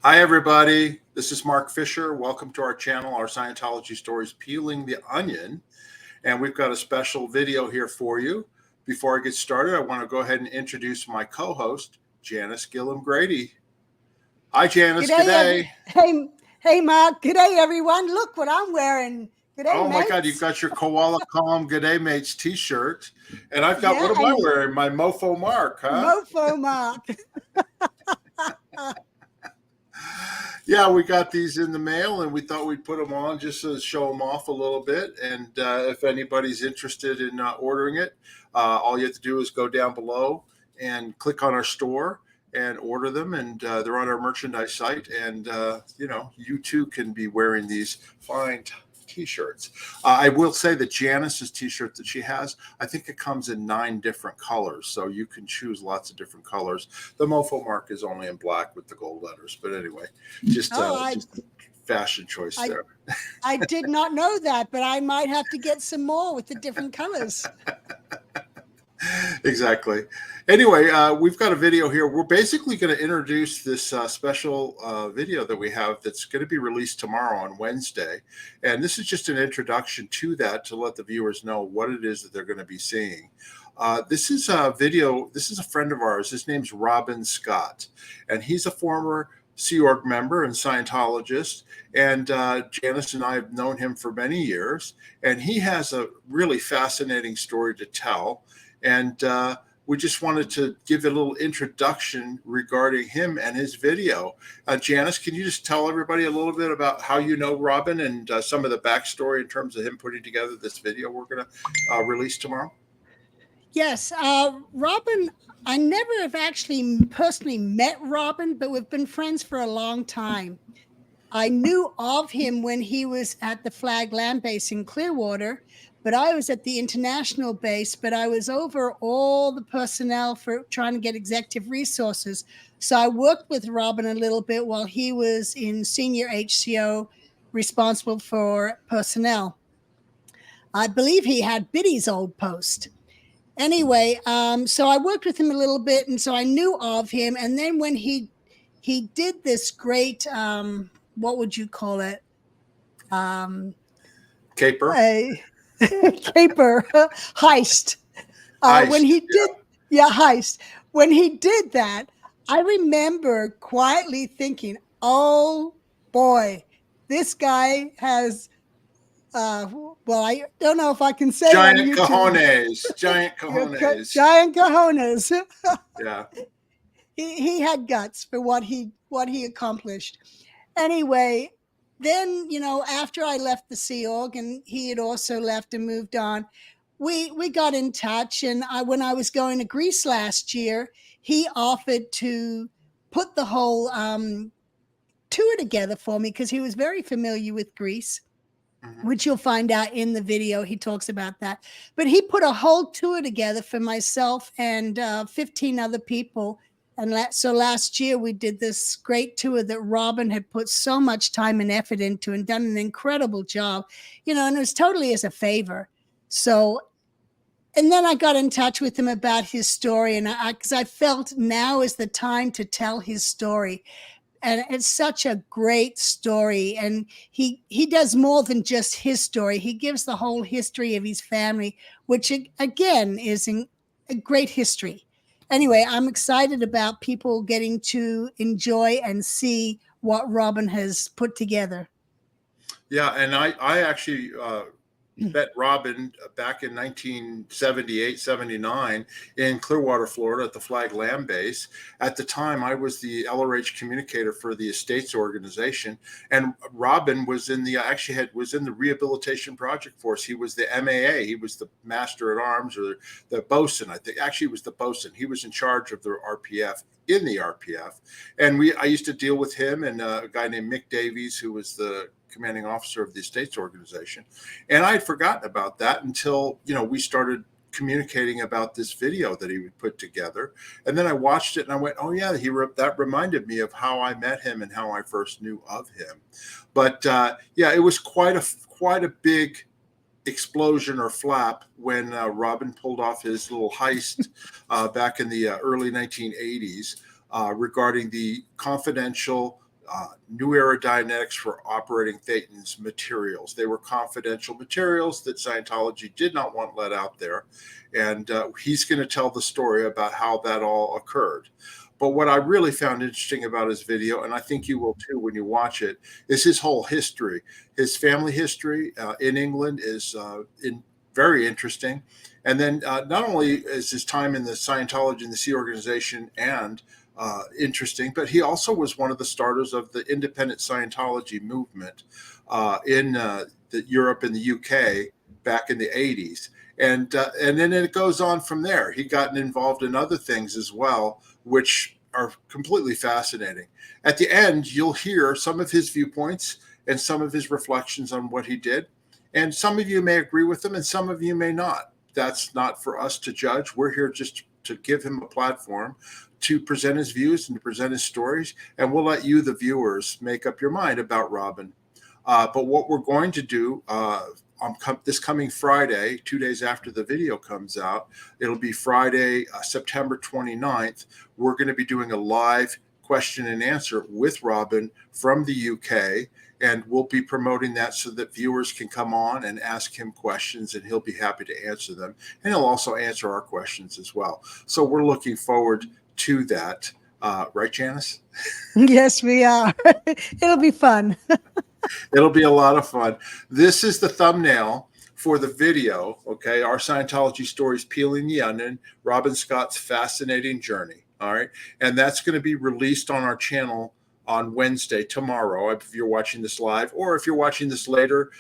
Hi, everybody. This is Mark Fisher. Welcome to our channel, our Scientology Stories, Peeling the Onion. And we've got a special video here for you. Before I get started, I want to go ahead and introduce my co-host, Janiss Gillham Grady. Hi, Janiss. Good day. Hey, Mark. Good day, everyone. Look what I'm wearing. Good day, oh, mates. my God. You've got your Koala Calm Good Day Mates t-shirt. And I've got, what am I wearing? My Mofo Mark, huh? Mofo Mark. Yeah, we got these in the mail, and we thought we'd put them on just to show them off a little bit. And if anybody's interested in ordering it, all you have to do is go down below and click on our store and order them. And they're on our merchandise site. And, you too can be wearing these fine t-shirts. I will say that Janice's t-shirt that she has, I think it comes in 9 different colors, so you can choose lots of different colors. The Mofo Mark is only in black with the gold letters, but anyway, just fashion choice there. I did not know that, but I might have to get some more with the different colors. Exactly. Anyway, we've got a video here. We're basically going to introduce this special video that we have that's going to be released tomorrow on Wednesday. And this is just an introduction to that to let the viewers know what it is that they're going to be seeing. This is a video. This is a friend of ours. His name's Robin Scott, and he's a former Sea Org member and Scientologist. And Janice and I have known him for many years. And he has a really fascinating story to tell. And we just wanted to give a little introduction regarding him and his video. Janice, can you just tell everybody a little bit about how you know Robin and some of the backstory in terms of him putting together this video we're going to release tomorrow? Yes. Robin, I never have actually personally met Robin, but we've been friends for a long time. I knew of him when he was at the Flag Land Base in Clearwater, but I was at the international base, but I was over all the personnel for trying to get executive resources. So I worked with Robin a little bit while he was in senior HCO responsible for personnel. I believe he had Biddy's old post. Anyway, so I worked with him a little bit, and so I knew of him. And then when he did this great, what would you call it? Caper. Caper heist. When he did, heist. When he did that, I remember quietly thinking, "Oh boy, this guy has." Well, I don't know if I can say giant cojones. Giant cojones. Giant cojones. Yeah. He had guts for what he accomplished. Anyway. Then, after I left the Sea Org and he had also left and moved on, we got in touch. And when I was going to Greece last year, he offered to put the whole tour together for me because he was very familiar with Greece, which you'll find out in the video. He talks about that. But he put a whole tour together for myself and 15 other people. And so last year we did this great tour that Robin had put so much time and effort into and done an incredible job, and it was totally as a favor. So, and then I got in touch with him about his story, and because I felt now is the time to tell his story. And it's such a great story. And he does more than just his story. He gives the whole history of his family, which again is a great history. Anyway, I'm excited about people getting to enjoy and see what Robin has put together. Yeah, and I actually met Robin back in 1978, 79 in Clearwater, Florida at the Flag Land Base. At the time, I was the LRH communicator for the Estates organization, and Robin was in the rehabilitation project force. He was the MAA. He was the master at arms, or the bosun. I think actually he was the bosun. He was in charge of the RPF. In the RPF, and I used to deal with him and a guy named Mick Davies, who was the commanding officer of the Estates organization. And I had forgotten about that until, we started communicating about this video that he would put together. And then I watched it and I went, oh yeah, that reminded me of how I met him and how I first knew of him. But it was quite a big explosion or flap when Robin pulled off his little heist back in the early 1980s regarding the confidential New Era Dianetics for Operating Thetan's materials. They were confidential materials that Scientology did not want let out there. And he's going to tell the story about how that all occurred. But what I really found interesting about his video, and I think you will too when you watch it, is his whole history. His family history in England is very interesting. And then not only is his time in the Scientology and the Sea Organization and interesting, but he also was one of the starters of the independent Scientology movement in Europe and the UK back in the 80s. And then it goes on from there. He got involved in other things as well, which are completely fascinating. At the end, you'll hear some of his viewpoints and some of his reflections on what he did. And some of you may agree with him and some of you may not. That's not for us to judge. We're here just to give him a platform to present his views and to present his stories. And we'll let you, the viewers, make up your mind about Robin. But what we're going to do this coming Friday, 2 days after the video comes out, it'll be Friday, September 29th. We're going to be doing a live question and answer with Robin from the UK. And we'll be promoting that so that viewers can come on and ask him questions, and he'll be happy to answer them. And he'll also answer our questions as well. So we're looking forward to that. Right, Janice? Yes, we are. It'll be fun. It'll be a lot of fun. This is the thumbnail for the video, okay? Our Scientology stories, Peeling the Onion, Robin Scott's fascinating journey, all right? And that's going to be released on our channel on Wednesday, tomorrow, if you're watching this live, or if you're watching this later,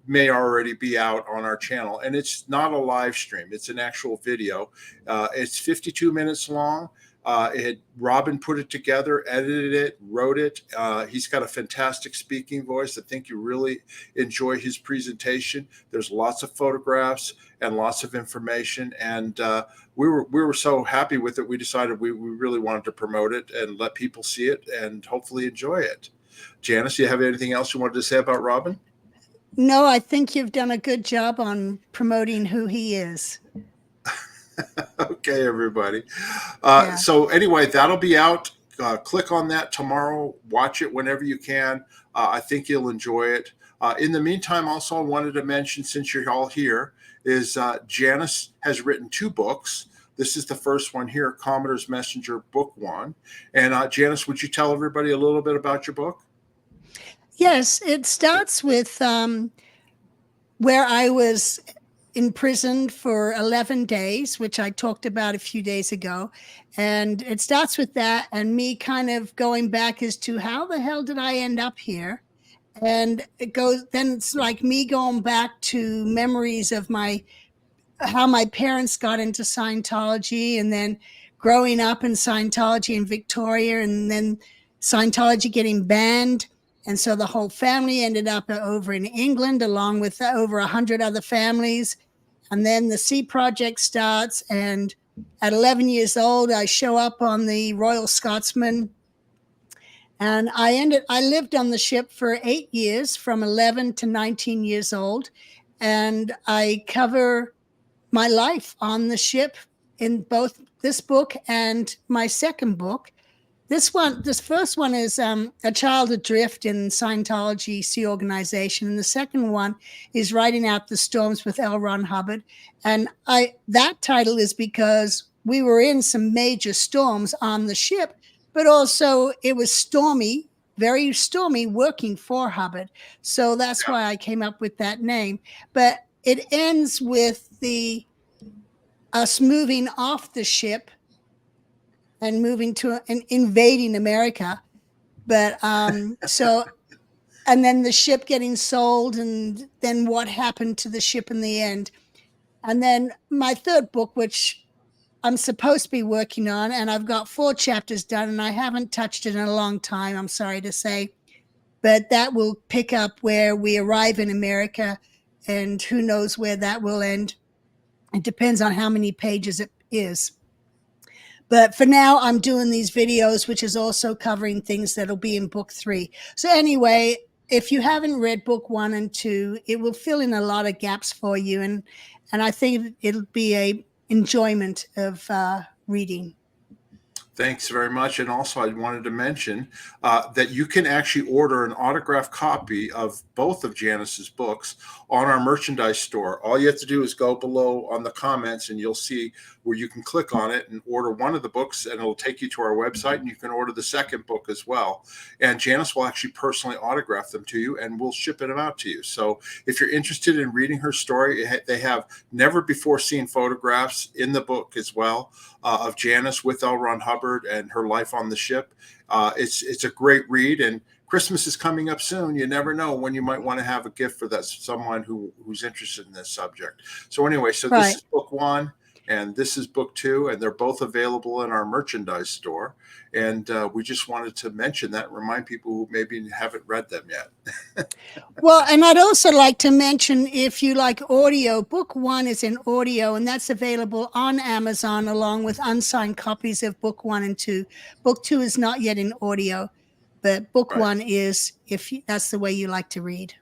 may already be out on our channel. And it's not a live stream, it's an actual video. It's 52 minutes long. Robin put it together, edited it, wrote it. He's got a fantastic speaking voice. I think you really enjoy his presentation. There's lots of photographs and lots of information. And we were so happy with it. We decided we really wanted to promote it and let people see it and hopefully enjoy it. Janice, do you have anything else you wanted to say about Robin? No, I think you've done a good job on promoting who he is. Okay, everybody. Yeah. So anyway, that'll be out. Click on that tomorrow. Watch it whenever you can. I think you'll enjoy it. In the meantime, also I wanted to mention, since you're all here, is Janice has written 2 books. This is the first one here, Commodore's Messenger, Book 1. And Janice, would you tell everybody a little bit about your book? Yes, it starts with where I was imprisoned for 11 days, which I talked about a few days ago. And it starts with that and me kind of going back as to how the hell did I end up here? And then it's like me going back to memories of how my parents got into Scientology, and then growing up in Scientology in Victoria, and then Scientology getting banned. And so the whole family ended up over in England, along with over 100 other families. And then the Sea Project starts. And at 11 years old, I show up on the Royal Scotsman. And I lived on the ship for 8 years, from 11 to 19 years old. And I cover my life on the ship in both this book and my second book. This first one is A Child Adrift in Scientology Sea Organization. And the second one is Riding Out the Storms with L. Ron Hubbard. And that title is because we were in some major storms on the ship, but also it was stormy, very stormy, working for Hubbard. So that's why I came up with that name. But it ends with us moving off the ship and moving to and invading America. But and then the ship getting sold, and then what happened to the ship in the end. And then my third book, which I'm supposed to be working on, and I've got 4 chapters done, and I haven't touched it in a long time, I'm sorry to say. But that will pick up where we arrive in America, and who knows where that will end. It depends on how many pages it is. But for now, I'm doing these videos, which is also covering things that'll be in book 3. So anyway, if you haven't read book 1 and 2, it will fill in a lot of gaps for you. And I think it'll be a enjoyment of reading. Thanks very much. And also, I wanted to mention that you can actually order an autographed copy of both of Janiss's books on our merchandise store. All you have to do is go below on the comments, and you'll see where you can click on it and order one of the books, and it'll take you to our website, and you can order the second book as well. And Janiss will actually personally autograph them to you, and we'll ship them out to you. So if you're interested in reading her story, they have never before seen photographs in the book as well of Janiss with L. Ron Hubbard and her life on the ship. It's a great read, and Christmas is coming up soon. You never know when you might want to have a gift for that someone who's interested in this subject. So anyway, so this is book 1 and this is book 2, and they're both available in our merchandise store. And we just wanted to mention that, remind people who maybe haven't read them yet. Well, and I'd also like to mention, if you like audio, book 1 is in audio, and that's available on Amazon along with unsigned copies of book 1 and 2. Book 2 is not yet in audio, but book 1 is, that's the way you like to read.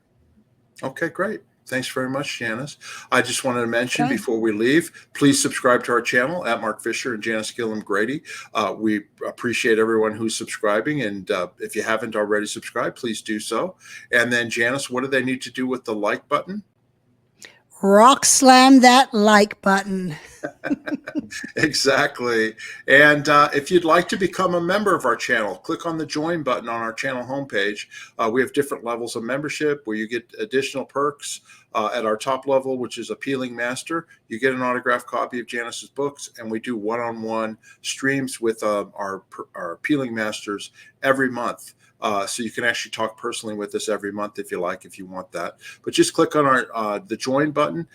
Okay, great. Thanks very much, Janiss. I just wanted to mention before we leave, please subscribe to our channel at Mark Fisher and Janice Gillham Grady. We appreciate everyone who's subscribing. And if you haven't already subscribed, please do so. And then, Janiss, what do they need to do with the like button? Rock slam that like button. Exactly. And if you'd like to become a member of our channel, click on the join button on our channel homepage. We have different levels of membership where you get additional perks. At our top level, which is Appealing Master, you get an autographed copy of Janiss's books, and we do one-on-one streams with our Appealing Masters every month. So you can actually talk personally with us every month if you want that. But just click on our the join button,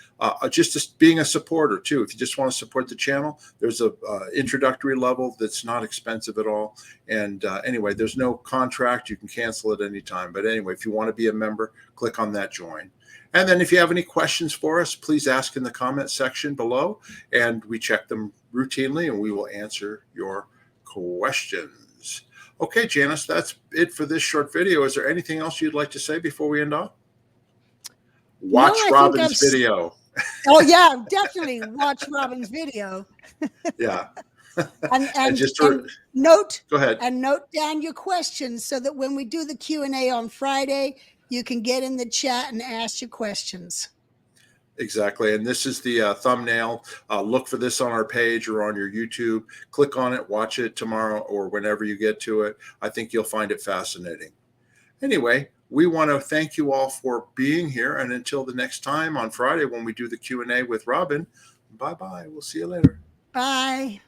just being a supporter too. If you just want to support the channel, there's a introductory level that's not expensive at all. And anyway, there's no contract. You can cancel at any time. But anyway, if you want to be a member, click on that join. And then if you have any questions for us, please ask in the comment section below, and we check them routinely, and we will answer your questions. Okay, Janiss, that's it for this short video. Is there anything else you'd like to say before we end off? Watch Robin's video. Oh, yeah, definitely watch Robin's video. Yeah. And note down your questions so that when we do the Q&A on Friday, you can get in the chat and ask your questions. Exactly. And this is the thumbnail. Look for this on our page or on your YouTube. Click on it, watch it tomorrow or whenever you get to it. I think you'll find it fascinating. Anyway, we want to thank you all for being here. And until the next time on Friday when we do the Q&A with Robin, bye-bye. We'll see you later. Bye.